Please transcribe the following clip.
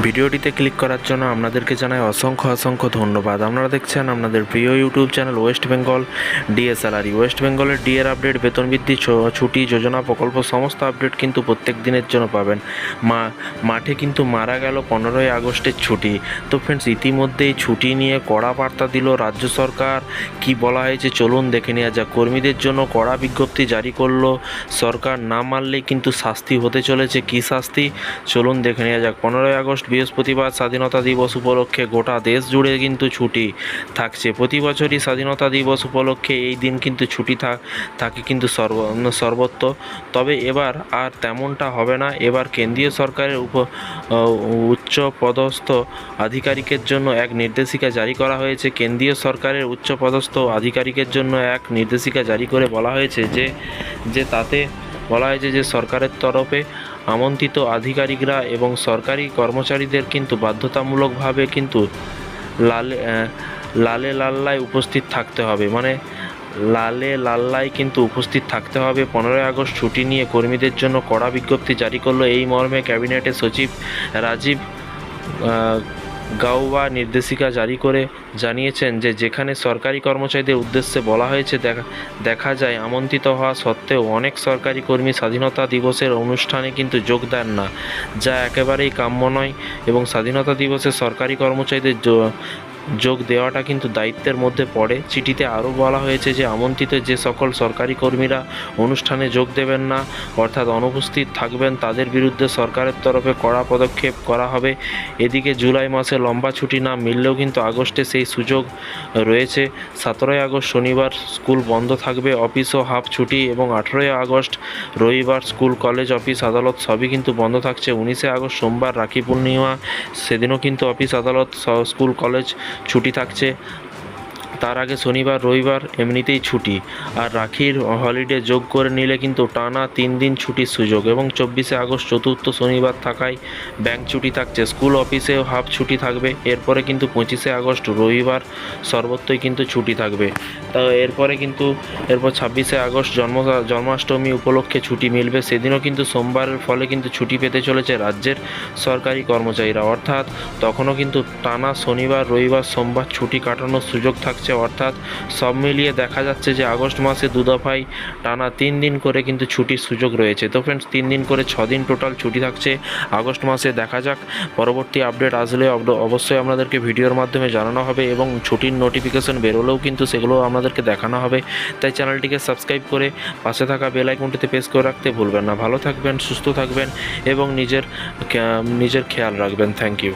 ভিডিওটিতে ক্লিক করার জন্য আপনাদেরকে জানাই অসংখ্য ধন্যবাদ। আপনারা দেখছেন আপনাদের প্রিয় ইউটিউব চ্যানেল ওয়েস্ট বেঙ্গল ডিএসএলআরই। ওয়েস্ট বেঙ্গলের ডিএর আপডেট, বেতন বৃদ্ধি, ছুটি, যোজনা, প্রকল্প সমস্ত আপডেট কিন্তু প্রত্যেক দিনের জন্য পাবেন। মাঠে কিন্তু মারা গেল 15ই আগস্টের ছুটি। তো ফ্রেন্ডস, ইতিমধ্যেই ছুটি নিয়ে কড়া বার্তা দিল রাজ্য সরকার। কি বলা হয়েছে চলুন দেখে নেওয়া যাক। কর্মীদের জন্য কড়া বিজ্ঞপ্তি জারি করলো সরকার, না মানলেই কিন্তু শাস্তি হতে চলেছে। কি শাস্তি চলুন দেখে নেওয়া যাক। 15ই আগস্ট বৃহস্পতিবার স্বাধীনতা দিবস উপলক্ষে গোটা দেশ জুড়ে কিন্তু ছুটি থাকছে। প্রতি বছরই স্বাধীনতা দিবস উপলক্ষে এই দিন কিন্তু ছুটি থাকে কিন্তু সর্বত্র। তবে এবার আর তেমনটা হবে না। এবার কেন্দ্রীয় সরকারের উচ্চ পদস্থ আধিকারিকের জন্য এক নির্দেশিকা জারি করা হয়েছে। কেন্দ্রীয় সরকারের উচ্চ পদস্থ আধিকারিকের জন্য এক নির্দেশিকা জারি করে বলা হয়েছে যে তাতে বলা হয়েছে যে সরকারের তরফে আমন্ত্রিত আধিকারিকরা এবং সরকারি কর্মচারীদের কিন্তু বাধ্যতামূলকভাবে কিন্তু লাল্লায় উপস্থিত থাকতে হবে। লাল্লায় কিন্তু উপস্থিত থাকতে হবে। 15ই আগস্ট ছুটি নিয়ে কর্মীদের জন্য কড়া বিজ্ঞপ্তি জারি করলো। এই মর্মে ক্যাবিনেটের সচিব রাজীব গাওবা নির্দেশিকা জারি করে জানিয়েছেন যে যেখানে সরকারি কর্মচারীদের উদ্দেশ্যে বলা হয়েছে, দেখা যায় আমন্ত্রিত হওয়া সত্ত্বেও অনেক সরকারি কর্মী স্বাধীনতা দিবসের অনুষ্ঠানে কিন্তু যোগ দেন না, যা একেবারেই কাম্য নয়। এবং স্বাধীনতা দিবসে সরকারি কর্মচারীদের যোগ দেওয়াটা কিন্তু দায়িত্বের মধ্যে পড়ে। চিঠিতে আরও বলা হয়েছে যে আমন্ত্রিত যে সকল সরকারি কর্মীরা অনুষ্ঠানে যোগ দেবেন না, অর্থাৎ অনুপস্থিত থাকবেন, তাদের বিরুদ্ধে সরকারের তরফে কড়া পদক্ষেপ করা হবে। এদিকে জুলাই মাসে লম্বা ছুটি না মিললেও কিন্তু আগস্টে সেই সুযোগ রয়েছে। 17ই আগস্ট শনিবার স্কুল বন্ধ থাকবে, অফিসও হাফ ছুটি। এবং 18ই আগস্ট রবিবার স্কুল, কলেজ, অফিস, আদালত সবই কিন্তু বন্ধ থাকছে। 19শে আগস্ট সোমবার রাখি পূর্ণিমা, সেদিনও কিন্তু অফিস, আদালত, স্কুল, কলেজ ছুটি থাকছে। তার আগে শনিবার রবিবার এমনিতেই ছুটি, আর রাখির হলিডে যোগ করে নিলে কিন্তু টানা 3 দিন ছুটির সুযোগ। এবং 24শে আগস্ট চতুর্থ শনিবার থাকায় ব্যাংক ছুটি থাকছে, স্কুল অফিসেও হাফ ছুটি থাকবে। এরপরে কিন্তু 25শে আগস্ট রবিবার সর্বত্রই কিন্তু ছুটি থাকবে। তা এরপর 26শে আগস্ট জন্মাষ্টমী উপলক্ষে ছুটি মিলবে, সেদিনও কিন্তু সোমবারের ফলে কিন্তু ছুটি পেতে চলেছে রাজ্যের সরকারি কর্মচারীরা। অর্থাৎ তখনও কিন্তু টানা শনিবার রবিবার সোমবার ছুটি কাটানোর সুযোগ থাকছে। অর্থাৎ সব মিলিয়ে দেখা যাচ্ছে যে আগস্ট মাসে 2 দফায় টানা 3 দিন করে কিন্তু ছুটির সুযোগ রয়েছে। তো ফ্রেন্ডস, 3 দিন করে 6 দিন টোটাল ছুটি থাকছে আগস্ট মাসে। দেখা যাক, পরবর্তী আপডেট আসলে অবশ্যই আপনাদেরকে ভিডিওর মাধ্যমে জানানো হবে, এবং ছুটির নোটিফিকেশন বেরোলেও কিন্তু সেগুলো আপনাদেরকে দেখানো হবে। তাই চ্যানেলটিকে সাবস্ক্রাইব করে পাশে থাকা বেল আইকনটিতে প্রেস করে রাখতে ভুলবেন না। ভালো থাকবেন, সুস্থ থাকবেন এবং নিজের খেয়াল রাখবেন। Thank you.